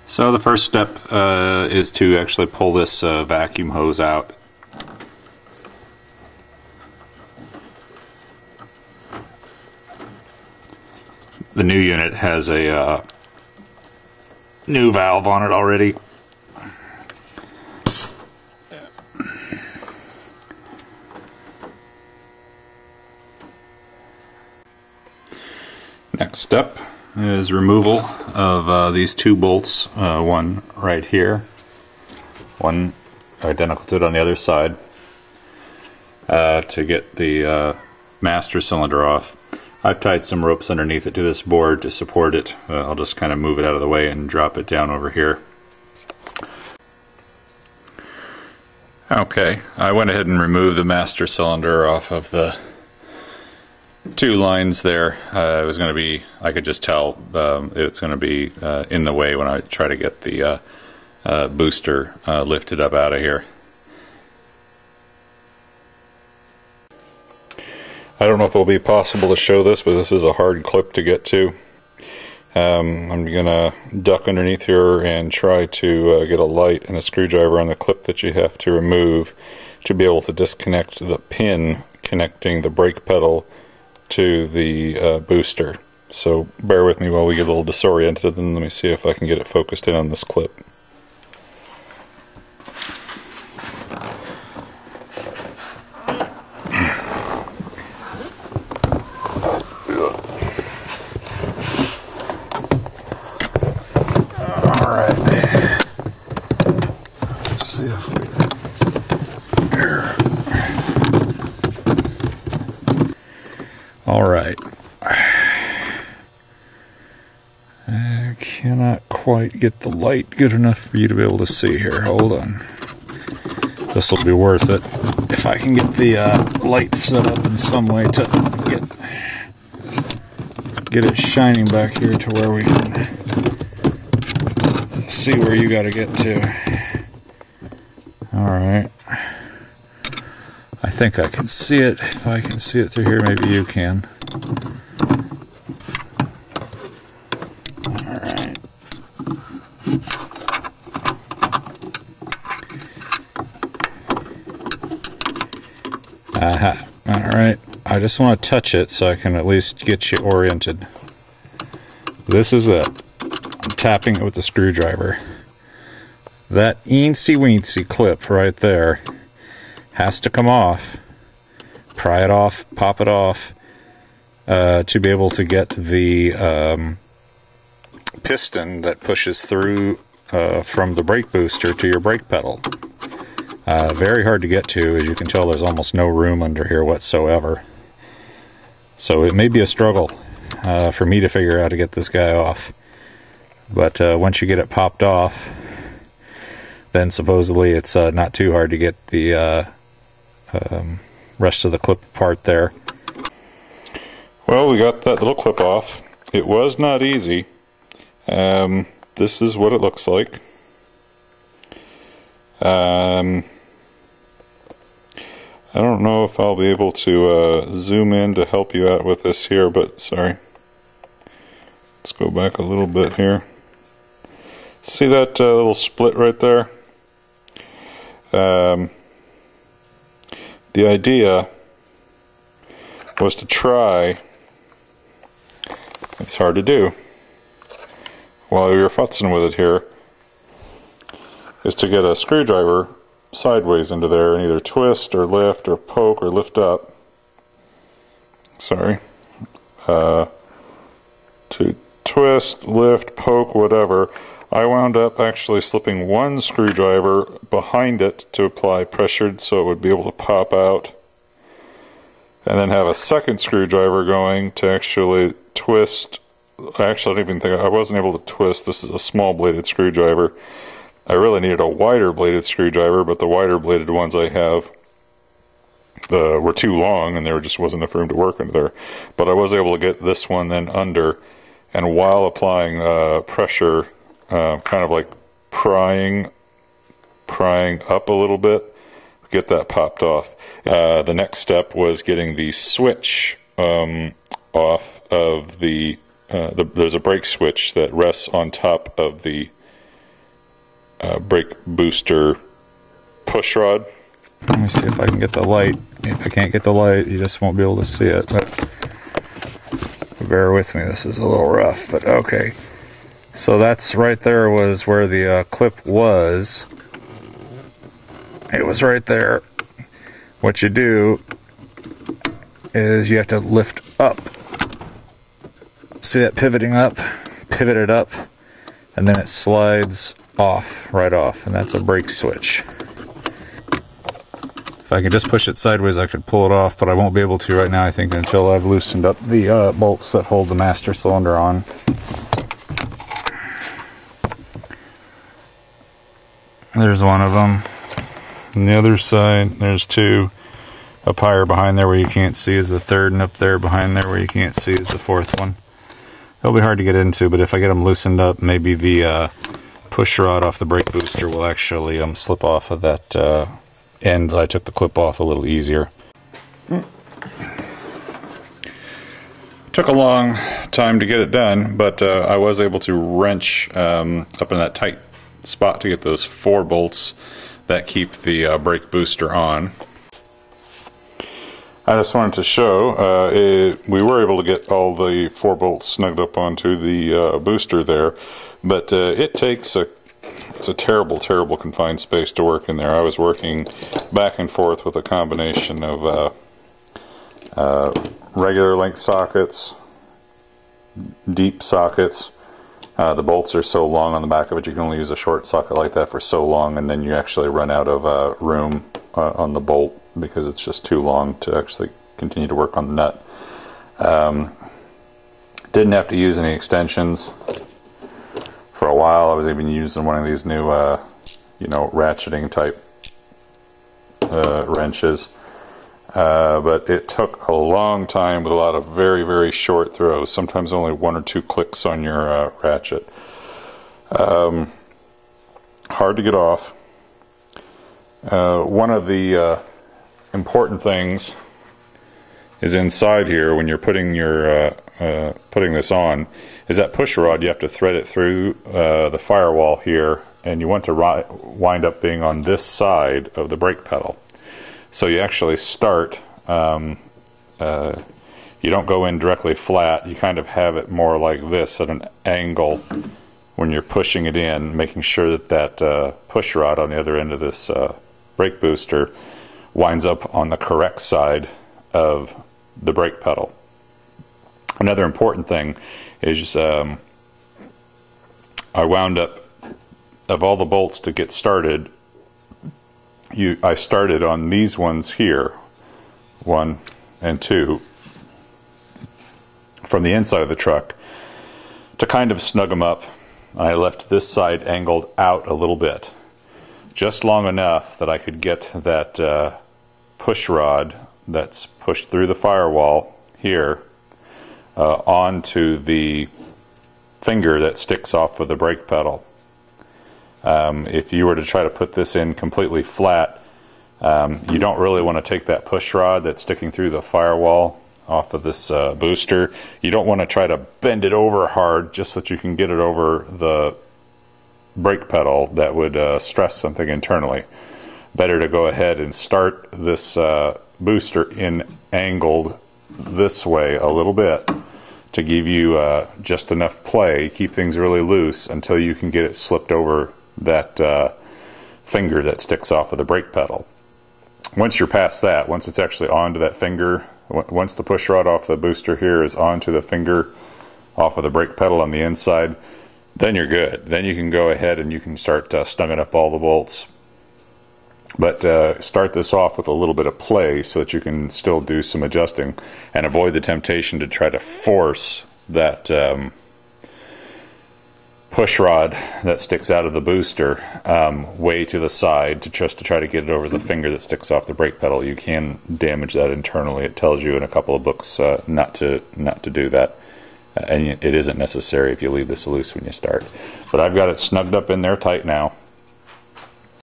So the first step is to actually pull this vacuum hose out. The new unit has a new valve on it already. Next step is removal of these two bolts, one right here, one identical to it on the other side, to get the master cylinder off. I've tied some ropes underneath it to this board to support it. I'll just kind of move it out of the way and drop it down over here. Okay, I went ahead and removed the master cylinder off of the two lines there. It was going to be, I could just tell it's going to be in the way when I try to get the booster lifted up out of here. I don't know if it'll be possible to show this, but this is a hard clip to get to. I'm going to duck underneath here and try to get a light and a screwdriver on the clip that you have to remove to be able to disconnect the pin connecting the brake pedal to the booster. So bear with me while we get a little disoriented, and let me see if I can get it focused in on this clip. Alright, I cannot quite get the light good enough for you to be able to see here. Hold on. This will be worth it if I can get the light set up in some way to get it shining back here to where we can see where you got to get to. Alright. I think I can see it. If I can see it through here, maybe you can. Alright. Aha. Alright. I just want to touch it so I can at least get you oriented. This is it. I'm tapping it with the screwdriver. That eensy-weensy clip right there has to come off. Pry it off, pop it off, to be able to get the piston that pushes through from the brake booster to your brake pedal. Very hard to get to. As you can tell, there's almost no room under here whatsoever. So it may be a struggle for me to figure out how to get this guy off. But once you get it popped off, then supposedly it's not too hard to get the rest of the clip apart there. Well, we got that little clip off. It was not easy. This is what it looks like. I don't know if I'll be able to zoom in to help you out with this here, but sorry. Let's go back a little bit here. See that little split right there? The idea was to try, it's hard to do, while you're futzing with it here, is to get a screwdriver sideways into there and either twist or lift or poke or lift up. Sorry. To twist, lift, poke, whatever. I wound up actually slipping one screwdriver behind it to apply pressure so it would be able to pop out, and then have a second screwdriver going to actually twist. Actually, I don't even think I wasn't able to twist. This is a small bladed screwdriver. I really needed a wider bladed screwdriver, but the wider bladed ones I have were too long and there just wasn't enough room to work under there. But I was able to get this one then under, and while applying pressure, kind of like prying up a little bit, get that popped off. The next step was getting the switch off of the there's a brake switch that rests on top of the brake booster push rod. Let me see if I can get the light. If I can't get the light, you just won't be able to see it, but bear with me, this is a little rough, but okay. So that's right there was where the clip was. It was right there. What you do is you have to lift up. See that pivoting up? Pivot it up, and then it slides off, right off, and that's a brake switch. If I could just push it sideways, I could pull it off, but I won't be able to right now, I think, until I've loosened up the bolts that hold the master cylinder on. There's one of them. On the other side, there's two. Up higher behind there where you can't see is the third, and up there behind there where you can't see is the fourth one. They'll be hard to get into, but if I get them loosened up, maybe the push rod off the brake booster will actually slip off of that end that I took the clip off a little easier. Took a long time to get it done, but I was able to wrench up in that tight spot to get those 4 bolts that keep the brake booster on. I just wanted to show we were able to get all the 4 bolts snugged up onto the booster there, but it takes it's a terrible confined space to work in there. I was working back and forth with a combination of regular length sockets, deep sockets. The bolts are so long on the back of it, you can only use a short socket like that for so long, and then you actually run out of room on the bolt because it's just too long to actually continue to work on the nut. Didn't have to use any extensions. For a while I was even using one of these new you know, ratcheting type wrenches. But it took a long time with a lot of very short throws, sometimes only 1 or 2 clicks on your ratchet. Hard to get off. One of the important things is inside here when you're putting your putting this on is that push rod. You have to thread it through the firewall here, and you want to wind up being on this side of the brake pedal. So you actually start, you don't go in directly flat, you kind of have it more like this at an angle when you're pushing it in, making sure that that push rod on the other end of this brake booster winds up on the correct side of the brake pedal. Another important thing is I wound up, of all the bolts to get started, I started on these ones here, 1 and 2, from the inside of the truck to kind of snug them up. I left this side angled out a little bit, just long enough that I could get that push rod that's pushed through the firewall here onto the finger that sticks off of the brake pedal. If you were to try to put this in completely flat, you don't really want to take that push rod that's sticking through the firewall off of this booster. You don't want to try to bend it over hard just so that you can get it over the brake pedal. That would stress something internally. Better to go ahead and start this booster in angled this way a little bit to give you just enough play, keep things really loose until you can get it slipped over that finger that sticks off of the brake pedal. Once you're past that, once it's actually onto that finger, once the push rod off the booster here is onto the finger off of the brake pedal on the inside, then you're good. Then you can go ahead and you can start snugging up all the bolts. But start this off with a little bit of play so that you can still do some adjusting and avoid the temptation to try to force that push rod that sticks out of the booster way to the side to try to get it over the finger that sticks off the brake pedal. You can damage that internally. It tells you in a couple of books not to do that, and it isn't necessary if you leave this loose when you start. But I've got it snugged up in there tight now.